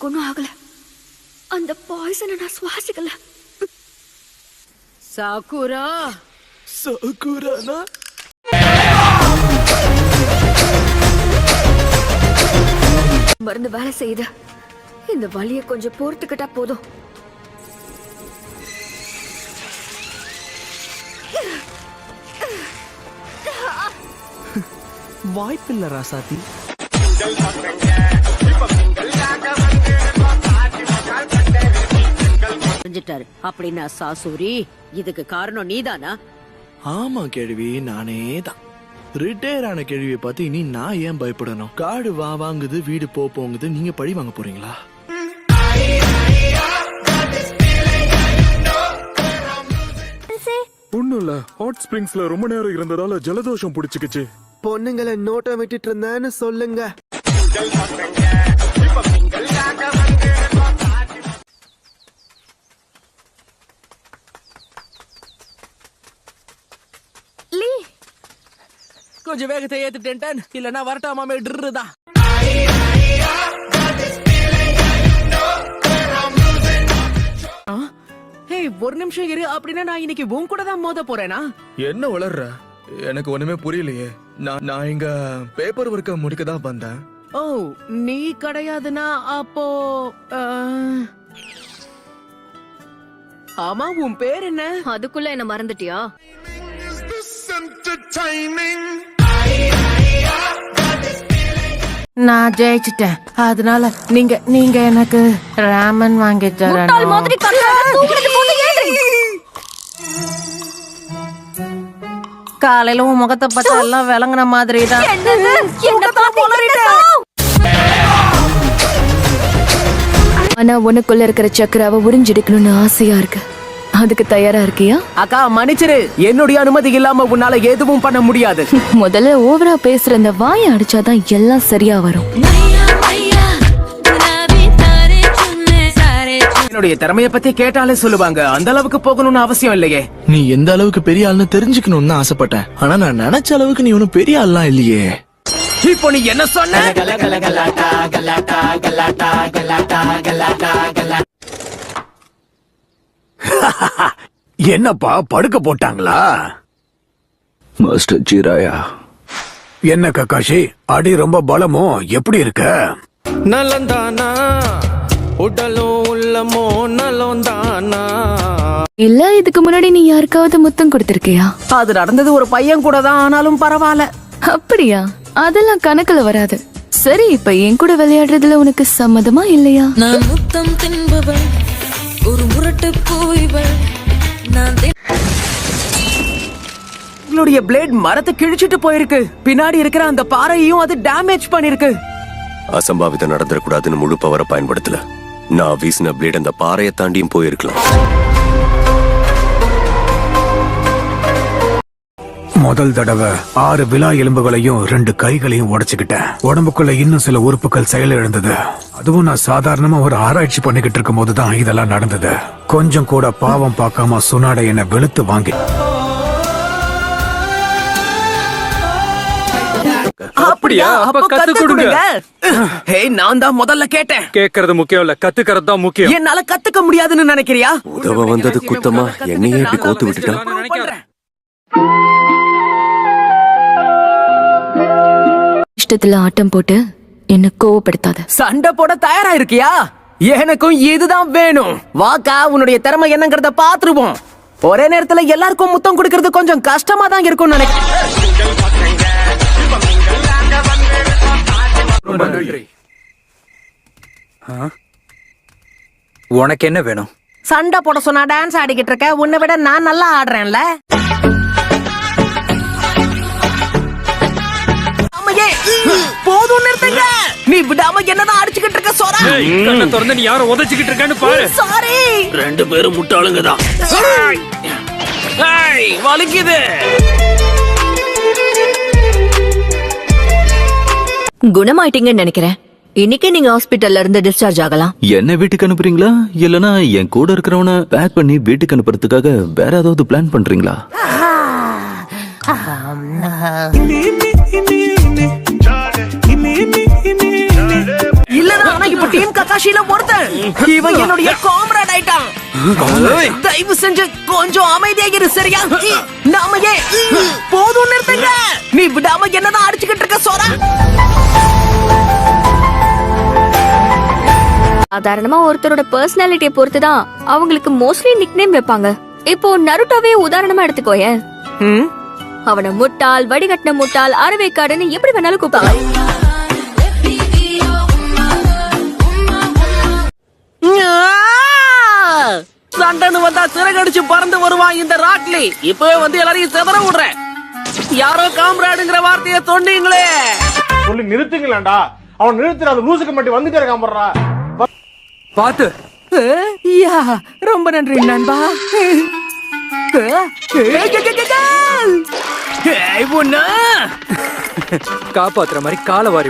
எனக்கு ஒன்றும் ஆகல. அந்த பாய்சனை நான் சுவாசிக்கல. சாக்குரா சாக்குரானா? மருந்து வேலை செய்யுது. இந்த வலியை கொஞ்சம் பொறுத்துக்கிட்டா போதும். வாய்ப்பில்லை ராசாத்தி. அப்படின்னா சாசூரி, இதுக்கு காரணம் நீதானா? ஆமா கேள்வி, நானே தான். ரிட்டையர் ஆன கேள்வியை பார்த்து இனி நான் ஏன் பயப்படணும்? காடு வா வாங்குது, வீடு போங்குது, நீங்க பழி வாங்க போறீங்களா? ஒண்ணும் இல்ல, ஹாட் ஸ்பிரிங்ஸ்ல ரொம்ப நேரம் இருந்ததால ஜலதோஷம் புடிச்சுக்கிச்சு. பொண்ணுங்களை நோட்டம் விட்டுட்டு இருந்தேன்னு சொல்லுங்க. கொஞ்சம் வேகத்தை ஏத்துட்டேன், இல்லன்னா வரட்டாமே ட்ருதான். ஒரு நிமிஷம் இரு. அப்படின்னா நான் இன்னைக்கு உன் கூட தான் மோத போறேனா? என்ன வளர்ற? எனக்கு ஒண்ணுமே புரியலையே. நான் இங்க பேப்பர் ஒர்க்க முடிக்க தான் வந்தேன். ஓ, நீ கிடையாதுன்னா அப்போ ஆமா, உன் பேர் என்ன? அதுக்குள்ள என்ன மறந்துட்டியா? நான் ஜெயிச்சிட்டேன். அதனால நீங்க எனக்கு ராமன் வாங்கி தரணும். காலையில உன் முகத்தை பார்த்தா எல்லாம் விளங்குன மாதிரி தான். ஆனா உனக்குள்ள இருக்கிற சக்கராவை உறிஞ்செடுக்கணும்னு ஆசையா இருக்கு. அதுக்கு தயாரா இருக்கியா? அக்கா மன்னிச்சிரு, என்னுடைய அனுமதி இல்லாம உன்னால எதுவும் பண்ண முடியாது. முதல்ல ஓவரா பேசுற இந்த வாயை அடிச்சாதான் எல்லாம் சரியா வரும். என்னுடைய திறமைய பத்தி கேட்டாலே சொல்லுவாங்க. அந்த அளவுக்கு போகணும்னு அவசியம் இல்லையே. நீ எந்த அளவுக்கு பெரிய ஆள்னு தெரிஞ்சுக்கணும்னு ஆசைப்பட்டேன். ஆனா நான் நினைச்ச அளவுக்கு நீ ஒன்னும் பெரிய ஆள்லாம் இல்லையே. இப்போ நீ என்ன சொன்ன? என்னப்பா படுக்க போட்டாங்களா? மாஸ்டர் ஜீராயா. என்ன கக்காஷி, அடி ரொம்ப பலமோ? எப்படி இருக்க? நலந்தானா உடலும் உள்ளமோ நலந்தானா? இல்ல இதுக்கு முன்னாடி நீ யாருக்காவது முத்தம் கொடுத்திருக்கியா? அது நடந்தது ஒரு பையன் கூட தான், ஆனாலும் பரவாயில்ல. அப்படியா? அதெல்லாம் கணக்குல வராது. சரி, இப்ப என் கூட விளையாடுறதுல உனக்கு சம்மதமா இல்லையா? நான் முத்தம் தின்பவள், ஒரு முரட்டு போய்வள். உங்களுடைய பிளேட் மரத்தை கிழிச்சிட்டு போயிருக்கு. பின்னாடி இருக்கிற அந்த பாறையையும் அது டேமேஜ் பண்ணிருக்கு. அசம்பாவிதம் நடந்துடக்கூடாதுன்னு முழு பவரை பயன்படுத்தல. நான் வீசின பிளேட் அந்த பாறையை தாண்டியும் போயிருக்கலாம். முதல் தடவை 6 விலா எலும்புகளையும் 2 கைகளையும் உடைச்சுக்கிட்டேன். உடம்புக்குள்ள இன்னும் சில உறுப்புகள் செயலிழந்தது. அதுவும் நான் சாதாரணமா ஒரு ஆராய்ச்சி பண்ணிக்கிட்டு இருக்கும் போதுதான் இதெல்லாம் நடந்தது. கொஞ்சம் கூட பாவம் பார்க்காம சுனாடை என்ன வெளுத்து வாங்கி. அப்படியா? அப்ப கத்து கொடுங்க. நான் தான் முதல்ல கேட்டேன். கேக்குறது முக்கியம் இல்ல, கத்துக்கிறது தான் முக்கியம். என்னால கத்துக்க முடியாதுன்னு நினைக்கிறியா? உதவ வந்தது குத்தமா, என்னையே இப்படி கோத்து விட்டுட்டான். இஷ்டத்துல ஆட்டம் போட்டு என்ன கோவப்படுத்தாத. சண்டை போட தயாரா இருக்கியா? எனக்கும் இதுதான் வேணும். வாக்கா, உன்னுடைய திறமை என்னங்கறத பாத்துருவோம். ஒரே நேரத்துல எல்லாருக்கும் முத்தம் கொடுக்கறது கொஞ்சம் கஷ்டமா தான் இருக்கும்னு நினைக்கிறேன். உனக்கு என்ன வேணும்? சண்டை போட சொன்னா டான்ஸ் ஆடிக்கிட்டு இருக்க. உன்னை விட நான் நல்லா ஆடுறேன்ல. போதும், நிறுத்துங்க. நீ விடாம என்னதான் அடிச்சுக்கிட்டு இருக்க சோரா? கண்ணை திறந்து நீ யாரை உதைச்சுக்கிட்டு இருக்கன்னு பாரு. சாரி. 2 பேரும் முட்டாளுங்க தான். வலிக்குது. குணமாயிட்டீங்கன்னு நினைக்கிறேன். இன்னைக்கு நீங்க ஹாஸ்பிட்டல்ல இருந்து டிஸ்சார்ஜ் ஆகலாம். என்ன வீட்டுக்கு அனுப்புறீங்களா, இல்லனா என் கூட இருக்கிறவன பேக் பண்ணி வீட்டுக்கு அனுப்புறதுக்காக வேற ஏதாவது பிளான் பண்றீங்களா? இல்லனா இப்ப டீம் ககாஷில ஒருத்தன். இவன் என்னுடைய காம்ரேட் ஆயிட்டான். தயவு செஞ்சு கொஞ்சம் அமைதியாக இரு, சரியா? நாம ஏன் போதும் நிறுத்துங்க. நீ விடாம என்னதான் அடிச்சுக்கிட்டு இருக்க சோரா? சாதாரணமா ஒருத்தரோட பர்சனாலிட்டியை பொறுத்துதான் அவங்களுக்கு மோஸ்ட்லி நிக்நேம் வைப்பாங்க. இப்போ நருட்டோவே உதாரணமா எடுத்துக்கோயேன். அவனை முட்டாள், வடிகட்டின முட்டாள், அறவைக்காடுன்னு எப்படி வேணாலும் கூப்பிடலாம். சண்டைன்னு வந்தா சிறகடிச்சு பறந்து வருவான் இந்த ராட்லி. இப்பவே வந்து எல்லாரையும் செதற விடுறேன். யாரோ காம்ராடுங்கிற வார்த்தையை சொன்னீங்களே, சொல்லி நிறுத்துங்களேன்டா. அவன் நிறுத்துற அது லூசுக்கு மட்டும் வந்துட்டே இருக்கான் போடுறா. பாத்து யா, ரொம்ப நன்றி நண்பா. காப்பாத்துற மாதிரி கால வாரி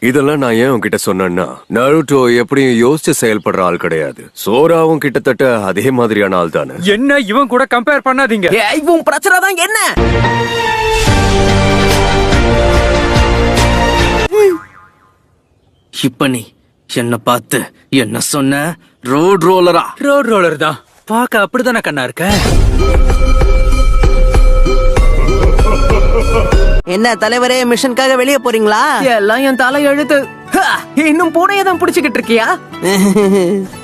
இதெல்லாம் நான் ஏன் உன்கிட்ட சொன்னேன்னா, நருட்டோ எப்படியும் யோசிச்சு செயல்படுற ஆள் கிடையாது. சோராவும் கிட்டத்தட்ட அதே மாதிரியான ஆள் தானே. என்ன இவன் கூட கம்பேர் பண்ணாதீங்க. உன் பிரச்சனை தான் என்ன? இப்ப நீ என்ன பார்த்து என்ன சொன்ன? ரோட் ரோலரா? ரோட் ரோலர் தான். பாக்க அப்படித்தானே கண்ணா இருக்க. என்ன தலைவரே, மிஷனுக்காக வெளியே போறீங்களா? எல்லாம் என் தலை எழுத்து. இன்னும் பூனையை தான் பிடிச்சுக்கிட்டு இருக்கியா?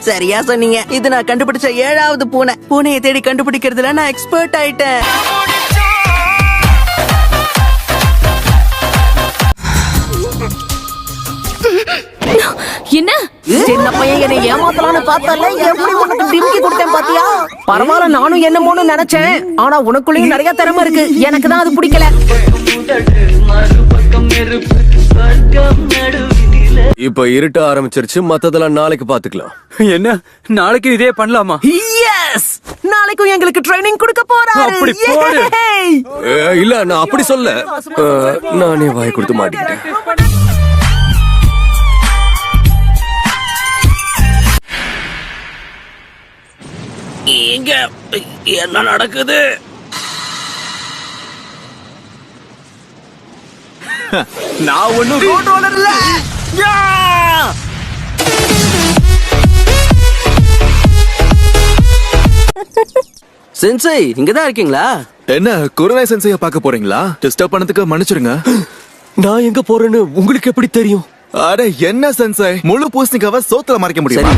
சரியா சொன்னீங்க. இது நான் கண்டுபிடிச்ச 7வது பூனை. பூனையை தேடி கண்டுபிடிக்கிறதுல நான் எக்ஸ்பர்ட் ஆயிட்டேன். என்ன சின்ன பையன் என்னை ஏமாத்தலான்னு பார்த்தல, எப்படி உனக்கு டிம்கி கொடுத்தேன் பாத்தியா? பரவாயில்ல, நானும் என்னமோன்னு நினைச்சேன். ஆனா உனக்குள்ளயும் நிறைய திறமை இருக்கு. எனக்கு தான் அது பிடிக்கல. இப்ப இருட்ட ஆரம்பிச்சிருச்சு. மத்ததெல்லாம் நாளைக்கு பாத்துக்கலாம். என்ன நாளைக்கு இதே பண்ணலாமா? எஸ், நாளைக்கும் எங்களுக்கு ட்ரைனிங் கொடுக்க போறாரு. அப்படி போடு. இல்ல, நான் அப்படி சொல்ல. நானே வாய் கொடுத்து மாட்டிக்கிட்டேன். இங்க என்ன நடக்குது? நான் ஒண்ணும் ரோட் ரோலர் இல்ல. சென்சை, இங்கதான் இருக்கீங்களா? என்ன குருநாய் சென்சைய பார்க்க போறீங்களா? டிஸ்டர்ப் பண்ணதுக்கு மன்னிச்சிருங்க. நான் எங்க போறேன்னு உங்களுக்கு எப்படி தெரியும்? அட என்ன சென்சை, முழு பூசணிக்காவை சோத்துல மறைக்க முடியுமா?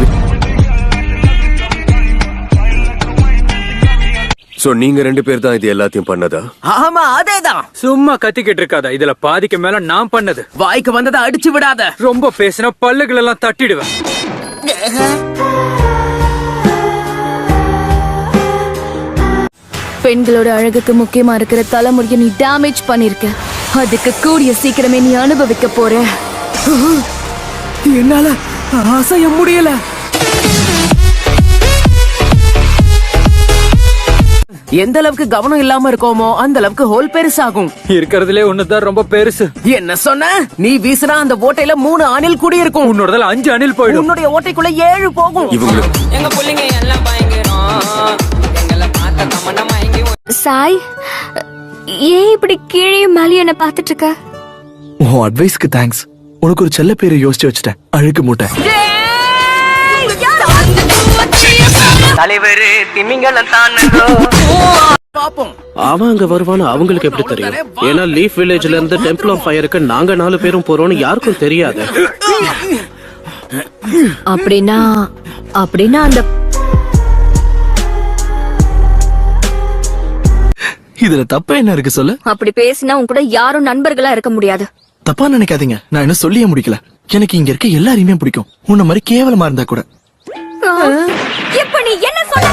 சோ நீங்க 2 பேர் தான் இது எல்லாத்தையும் பண்ணதா? ஆமா, அதேதான். சும்மா கத்திக்கிட்டு இருக்காத. இதுல பாதிக்கு மேல நான் பண்ணது. வாய்க்கு வந்ததை அடிச்சு விடாத. ரொம்ப பேசினா பல்லுகள் எல்லாம் தட்டிடுவேன். பெண்களோட அழகுக்கு முக்கியமா இருக்கிற தலைமுறையை நீ டேமேஜ் பண்ணிருக்க. அதுக்கு கூடிய சீக்கிரமே நீ அனுபவிக்க போற. என்னால அசைய முடியல. எந்த அளவுக்கு கவனம் இல்லாம இருக்கோமோ அந்த அளவுக்கு ஹோல் பெருசாகும். இருக்கிறதுலே ஒண்ணுதான் ரொம்ப பெருசு. என்ன சொன்ன? நீ வீசினா அந்த ஓட்டையில 3 அணில் கூடி இருக்கும். உன்னோடதுல 5 அணில் போயிடும். உன்னுடைய ஓட்டைக்குள்ள 7 போகும். எங்க புள்ளைங்க எல்லாம் பயங்கரம். எங்களை பார்த்த கமனம் வாங்கி சாய், ஏன் இப்படி கீழே மேலே என்ன பார்த்துட்டு இருக்க? உன் அட்வைஸ்க்கு தேங்க்ஸ். உனக்கு ஒரு செல்ல பேரை யோசிச்சு வச்சுட்டேன். அழுக்கு மூட்டை. தலைவரு திமிங்கலம் தான். அவன் அங்க வருவான்னு அவங்களுக்கு எப்படி தெரியும்? ஏன்னா லீஃப் வில்லேஜ்ல இருந்து டெம்பிள் ஆஃப் ஃபயருக்கு நாங்க 4 பேரும் போறோம்னு யாருக்கும் தெரியாது. அப்படின்னா அந்த இதுல தப்ப என்ன இருக்கு சொல்லு? அப்படி பேசினா உன் கூட யாரும் நண்பர்களா இருக்க முடியாது. தப்பா நினைக்காதீங்க. நான் இன்னும் சொல்லியே முடிக்கல. எனக்கு இங்க இருக்க எல்லாரையுமே பிடிக்கும். உன்ன மாதிரி கேவலமா இருந்தா கூட. இப்ப நீ என்ன சொல்ல?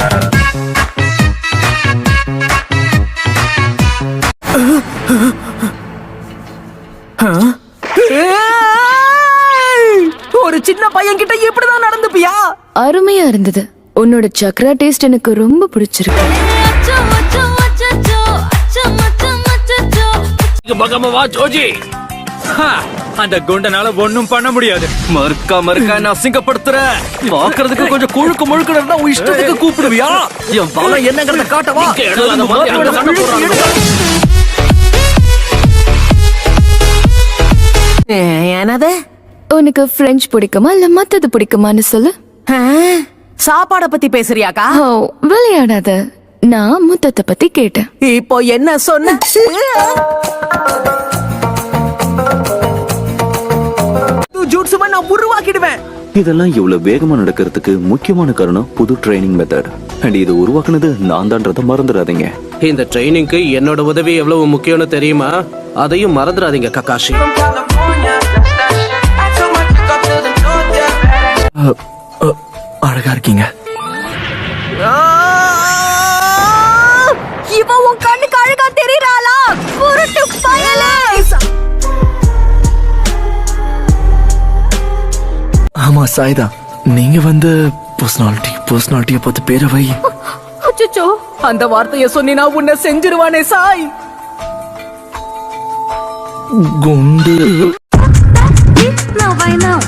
ஒரு சின்ன பையன் கிட்ட இப்படிதான் நடந்துப்பியா? அருமையா இருந்தது. உன்னோட சக்ரா டேஸ்ட் எனக்கு ரொம்ப பிடிச்சிருக்கு. பகமவா ஜோஜி, அந்த குண்டனால ஒண்ணும் பண்ண முடியாது. மறுக்கா நான் அசிங்கப்படுத்துற. பாக்குறதுக்கு கொஞ்சம் குழுக்கு முழுக்க இருந்தா உன் இஷ்டத்துக்கு கூப்பிடுவியா? என் பலம் என்னங்கறத காட்டவா? என்னது? உனக்கு பிரெஞ்சு பிடிக்குமா இல்ல மத்தது பிடிக்குமான்னு சொல்லு. சாப்பாட பத்தி பேசுறியாக்கா? ஓ, விளையாடாத. நான் முத்தத்தை பத்தி கேட்டேன். இப்போ என்ன சொன்ன? ஜூட்ஸுவை நான் உருவாக்கிடுவேன். இதெல்லாம் இவ்வளவு வேகமா நடக்கிறதுக்கு முக்கியமான காரணம் புது ட்ரைனிங் மெத்தட். அண்ட் இது உருவாக்குனது நான் தான்றத மறந்துடாதீங்க. இந்த ட்ரைனிங்க்கு என்னோட உதவி எவ்வளவு முக்கியம்னு தெரியுமா? அதையும் மறந்துடாதீங்க ககாஷி. அழகா இருக்கீங்க. இவ உன் கண்ணுக்கு அழகா தெரியறாளா? புருட்டு பயலே. ஆமா சாய்தா, நீங்க வந்து பர்சனாலிட்டிய பார்த்து பேரை வை. அச்சச்சோ, அந்த வார்த்தைய சொன்னினா உன்னை செஞ்சிருவானே சாய். குண்டு. Now, by now.